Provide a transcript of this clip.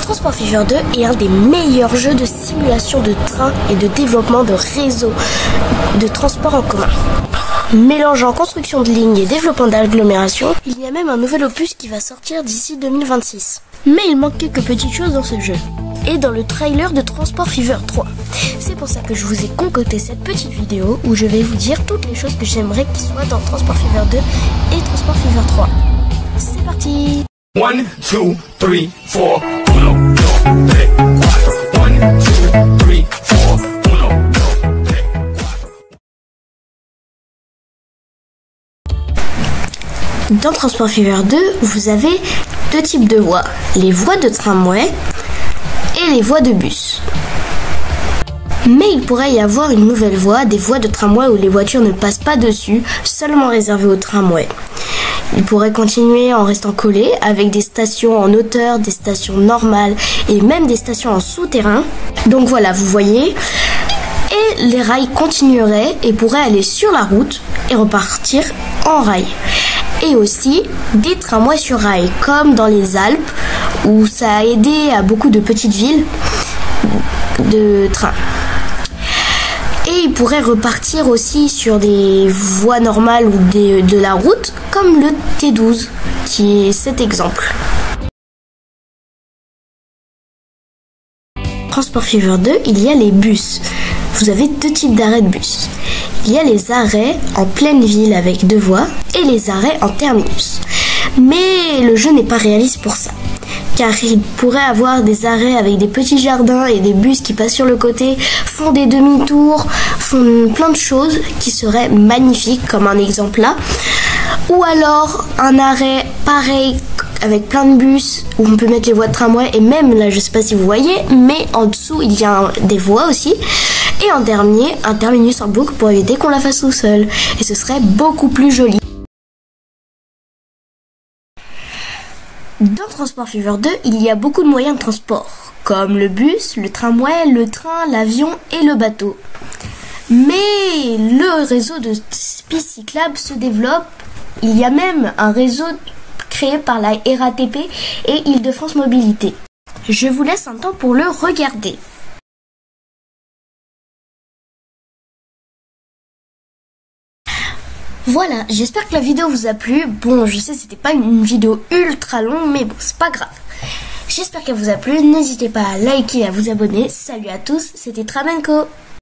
Transport Fever 2 est un des meilleurs jeux de simulation de train et de développement de réseaux de transport en commun. Mélangeant construction de lignes et développement d'agglomération, il y a même un nouvel opus qui va sortir d'ici 2026. Mais il manque quelques petites choses dans ce jeu. Et dans le trailer de Transport Fever 3. C'est pour ça que je vous ai concocté cette petite vidéo où je vais vous dire toutes les choses que j'aimerais qu'il soit dans Transport Fever 2 et Transport Fever 3. C'est parti! 1, 2, 3, 4. 1, 2, 3, 4. 1, 2, 3, 4. 1, 2, 3. Dans Transport Fever 2, vous avez deux types de voies. Les voies de tramway et les voies de bus. Mais il pourrait y avoir une nouvelle voie, des voies de tramway où les voitures ne passent pas dessus, seulement réservées aux tramways. Il pourrait continuer en restant collé avec des stations en hauteur, des stations normales et même des stations en souterrain. Donc voilà, vous voyez. Et les rails continueraient et pourraient aller sur la route et repartir en rail. Et aussi des tramways sur rail, comme dans les Alpes, où ça a aidé à beaucoup de petites villes de train. Et il pourrait repartir aussi sur des voies normales ou de la route, comme le T12, qui est cet exemple. Transport Fever 2, il y a les bus. Vous avez deux types d'arrêts de bus. Il y a les arrêts en pleine ville avec deux voies et les arrêts en terminus. Mais le jeu n'est pas réaliste pour ça, car il pourrait avoir des arrêts avec des petits jardins et des bus qui passent sur le côté, font des demi-tours, font plein de choses qui seraient magnifiques, comme un exemple là. Ou alors un arrêt pareil avec plein de bus où on peut mettre les voies de tramway et même là je sais pas si vous voyez, mais en dessous il y a des voies aussi. Et en dernier, un terminus en boucle pour éviter qu'on la fasse tout seul. Et ce serait beaucoup plus joli. Dans Transport Fever 2, il y a beaucoup de moyens de transport, comme le bus, le tramway, le train, l'avion et le bateau. Mais le réseau de pistes cyclables se développe. Il y a même un réseau créé par la RATP et Île-de-France Mobilité. Je vous laisse un temps pour le regarder. Voilà, j'espère que la vidéo vous a plu. Bon, je sais c'était pas une vidéo ultra longue, mais bon, c'est pas grave. J'espère qu'elle vous a plu. N'hésitez pas à liker et à vous abonner. Salut à tous, c'était Tramenco.